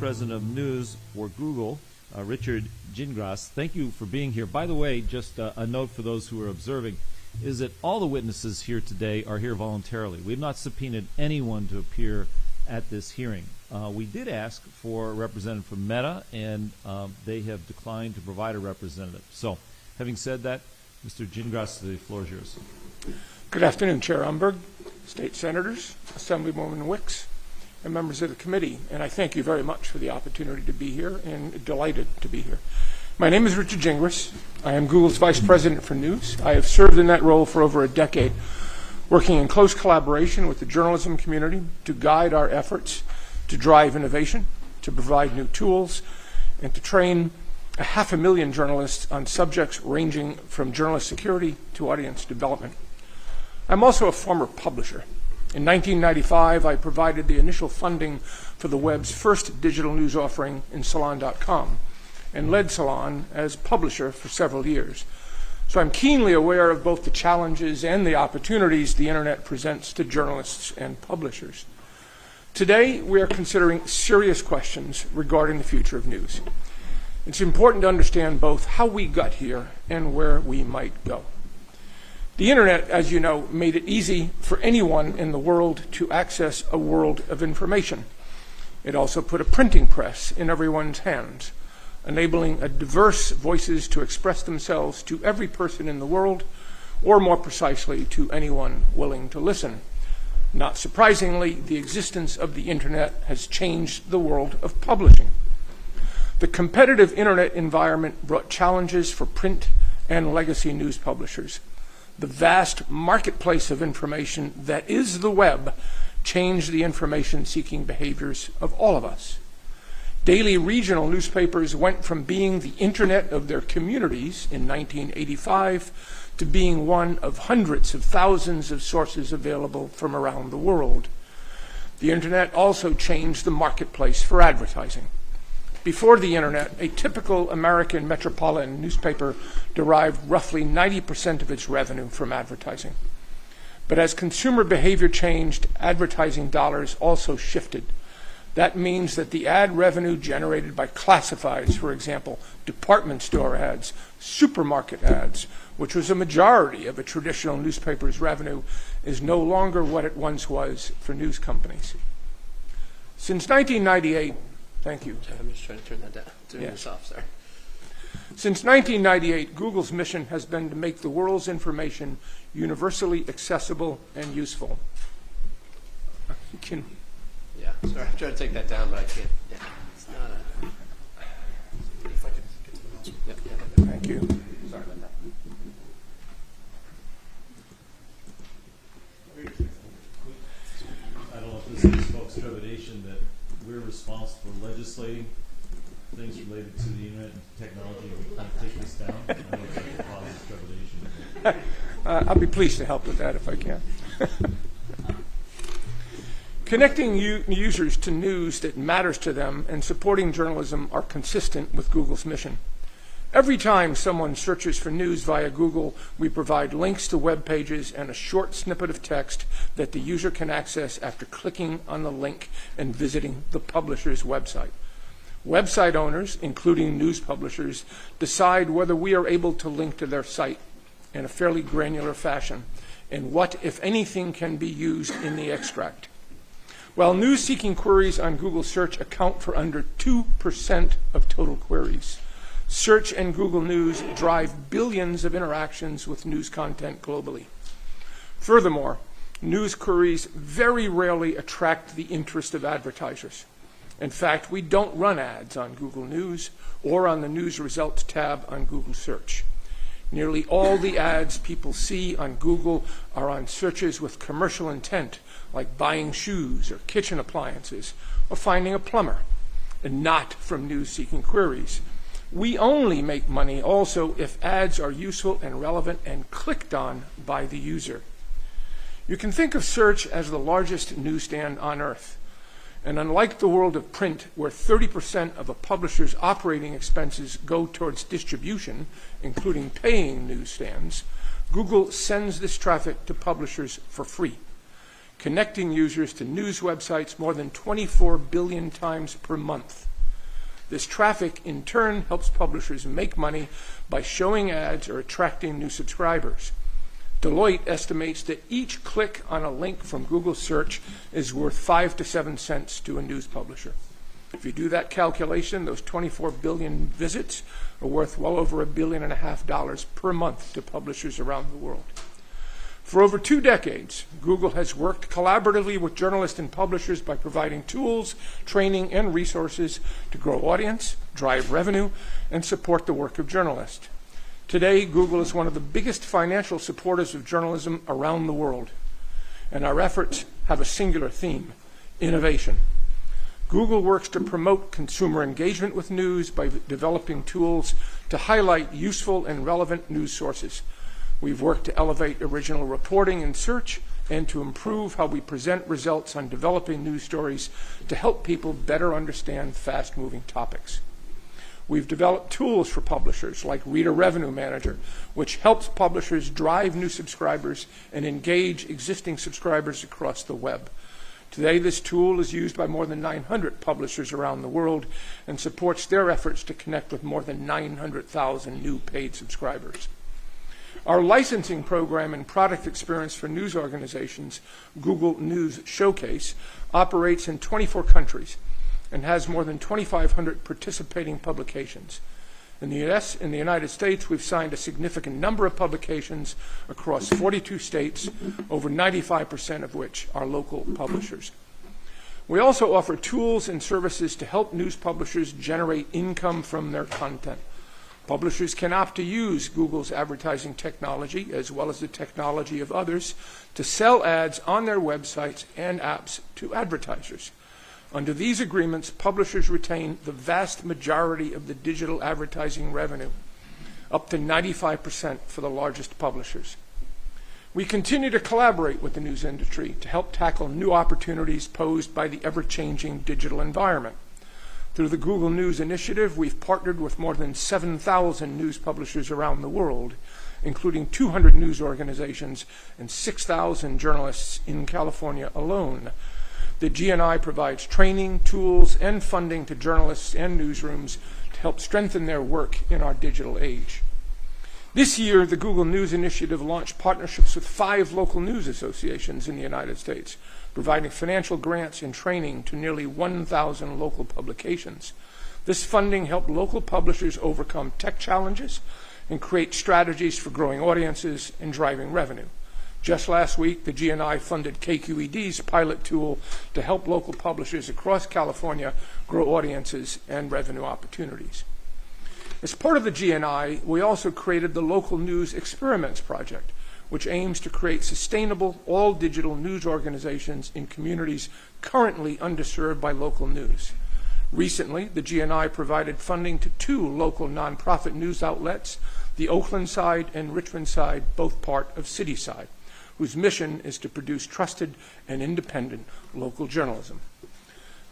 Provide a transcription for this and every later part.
President of News for Google, Richard Gingras. Thank you for being here. By the way, just a note for those who are observing, is that all the witnesses here today are here voluntarily. We have not subpoenaed anyone to appear at this hearing. We did ask for a representative from Meta, and they have declined to provide a representative. So, having said that, Mr. Gingras, the floor is yours. Good afternoon, Chair Umberg, State Senators, Assemblywoman Wicks, and members of the committee. And I thank you very much for the opportunity to be here, and delighted to be here. My name is Richard Gingras. I am Google's Vice President for News. I have served in that role for over a decade, working in close collaboration with the journalism community to guide our efforts to drive innovation, to provide new tools, and to train 500,000 journalists on subjects ranging from journalist security to audience development. I'm also a former publisher. In 1995, I provided the initial funding for the web's first digital news offering in Salon.com and led Salon as publisher for several years. So I'm keenly aware of both the challenges and the opportunities the internet presents to journalists and publishers. Today, we are considering serious questions regarding the future of news. It's important to understand both how we got here and where we might go. The internet, as you know, made it easy for anyone in the world to access a world of information. It also put a printing press in everyone's hands, enabling diverse voices to express themselves to every person in the world, or more precisely, to anyone willing to listen. Not surprisingly, the existence of the internet has changed the world of publishing. The competitive internet environment brought challenges for print and legacy news publishers. The vast marketplace of information that is the web changed the information-seeking behaviors of all of us. Daily regional newspapers went from being the internet of their communities in 1985 to being one of hundreds of thousands of sources available from around the world. The internet also changed the marketplace for advertising. Before the internet, a typical American metropolitan newspaper derived roughly 90% of its revenue from advertising. But as consumer behavior changed, advertising dollars also shifted. That means that the ad revenue generated by classifieds, for example, department store ads, supermarket ads, which was a majority of a traditional newspaper's revenue, is no longer what it once was for news companies. Since 1998, thank you. I'm just trying to turn that down. Turn this off, sorry. Since 1998, Google's mission has been to make the world's information universally accessible and useful. Yeah, sorry, I'm trying to take that down, but I can't. Yeah, it's not a. If I could get to the mouse. Yep. Thank you. Sorry about that. I don't know if this is folks' trepidation that we're responsible for legislating things related to the internet and technology, and we kind of take this down. I don't know if that causes trepidation. I'll be pleased to help with that if I can. Connecting users to news that matters to them and supporting journalism are consistent with Google's mission. Every time someone searches for news via Google, we provide links to web pages and a short snippet of text that the user can access after clicking on the link and visiting the publisher's website. Website owners, including news publishers, decide whether we are able to link to their site in a fairly granular fashion and what, if anything, can be used in the extract. While news-seeking queries on Google search account for under 2% of total queries, search and Google News drive billions of interactions with news content globally. Furthermore, news queries very rarely attract the interest of advertisers. In fact, we don't run ads on Google News or on the News Results tab on Google Search. Nearly all the ads people see on Google are on searches with commercial intent, like buying shoes or kitchen appliances or finding a plumber, and not from news-seeking queries. We only make money also if ads are useful and relevant and clicked on by the user. You can think of search as the largest newsstand on earth. And unlike the world of print, where 30% of a publisher's operating expenses go towards distribution, including paying newsstands, Google sends this traffic to publishers for free, connecting users to news websites more than 24 billion times per month. This traffic, in turn, helps publishers make money by showing ads or attracting new subscribers. Deloitte estimates that each click on a link from Google search is worth 5 to 7 cents to a news publisher. If you do that calculation, those 24 billion visits are worth well over $1.5 billion per month to publishers around the world. For over 2 decades, Google has worked collaboratively with journalists and publishers by providing tools, training, and resources to grow audience, drive revenue, and support the work of journalists. Today, Google is one of the biggest financial supporters of journalism around the world, and our efforts have a singular theme: innovation. Google works to promote consumer engagement with news by developing tools to highlight useful and relevant news sources. We've worked to elevate original reporting in search and to improve how we present results on developing news stories to help people better understand fast-moving topics. We've developed tools for publishers like Reader Revenue Manager, which helps publishers drive new subscribers and engage existing subscribers across the web. Today, this tool is used by more than 900 publishers around the world and supports their efforts to connect with more than 900,000 new paid subscribers. Our licensing program and product experience for news organizations, Google News Showcase, operates in 24 countries and has more than 2,500 participating publications. In the United States, we've signed a significant number of publications across 42 states, over 95% of which are local publishers. We also offer tools and services to help news publishers generate income from their content. Publishers can opt to use Google's advertising technology, as well as the technology of others, to sell ads on their websites and apps to advertisers. Under these agreements, publishers retain the vast majority of the digital advertising revenue, up to 95% for the largest publishers. We continue to collaborate with the news industry to help tackle new opportunities posed by the ever-changing digital environment. Through the Google News Initiative, we've partnered with more than 7,000 news publishers around the world, including 200 news organizations and 6,000 journalists in California alone. The GNI provides training, tools, and funding to journalists and newsrooms to help strengthen their work in our digital age. This year, the Google News Initiative launched partnerships with 5 local news associations in the United States, providing financial grants and training to nearly 1,000 local publications. This funding helped local publishers overcome tech challenges and create strategies for growing audiences and driving revenue. Just last week, the GNI funded KQED's pilot tool to help local publishers across California grow audiences and revenue opportunities. As part of the GNI, we also created the Local News Experiments Project, which aims to create sustainable, all-digital news organizations in communities currently underserved by local news. Recently, the GNI provided funding to 2 local nonprofit news outlets, the Oakland Side and Richmond Side, both part of Cityside, whose mission is to produce trusted and independent local journalism.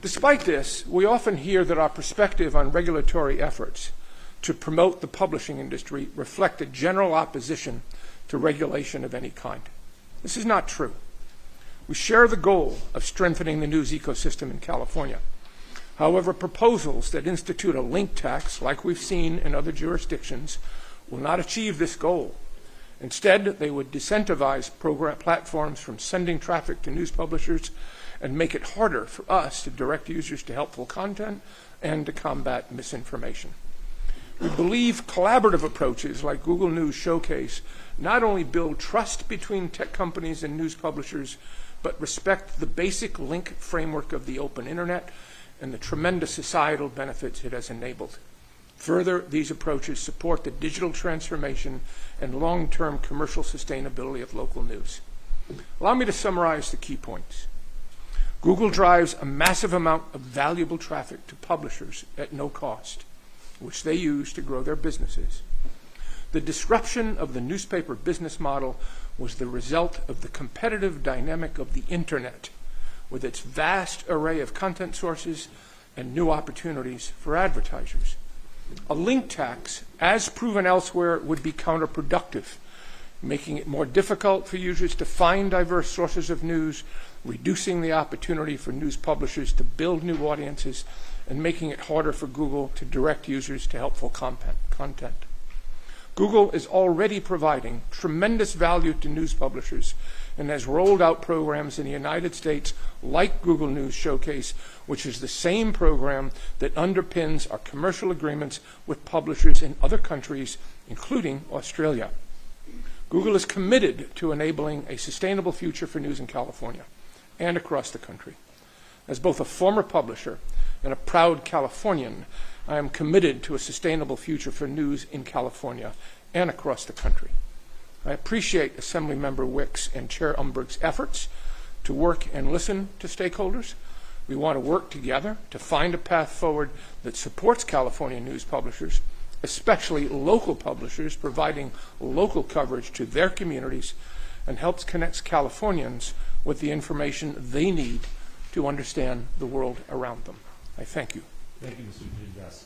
Despite this, we often hear that our perspective on regulatory efforts to promote the publishing industry reflect a general opposition to regulation of any kind. This is not true. We share the goal of strengthening the news ecosystem in California. However, proposals that institute a link tax, like we've seen in other jurisdictions, will not achieve this goal. Instead, they would disincentivize platforms from sending traffic to news publishers and make it harder for us to direct users to helpful content and to combat misinformation. We believe collaborative approaches like Google News Showcase not only build trust between tech companies and news publishers, but respect the basic link framework of the open internet and the tremendous societal benefits it has enabled. Further, these approaches support the digital transformation and long-term commercial sustainability of local news. Allow me to summarize the key points. Google drives a massive amount of valuable traffic to publishers at no cost, which they use to grow their businesses. The disruption of the newspaper business model was the result of the competitive dynamic of the internet, with its vast array of content sources and new opportunities for advertisers. A link tax, as proven elsewhere, would be counterproductive making it more difficult for users to find diverse sources of news, reducing the opportunity for news publishers to build new audiences, and making it harder for Google to direct users to helpful content. Google is already providing tremendous value to news publishers and has rolled out programs in the United States like Google News Showcase, which is the same program that underpins our commercial agreements with publishers in other countries, including Australia. Google is committed to enabling a sustainable future for news in California and across the country. As both a former publisher and a proud Californian, I am committed to a sustainable future for news in California and across the country. I appreciate Assemblymember Wicks and Chair Umberg's efforts to work and listen to stakeholders. We want to work together to find a path forward that supports California news publishers, especially local publishers providing local coverage to their communities, and helps connect Californians with the information they need to understand the world around them. I thank you. Thank you, Mr. Gingras.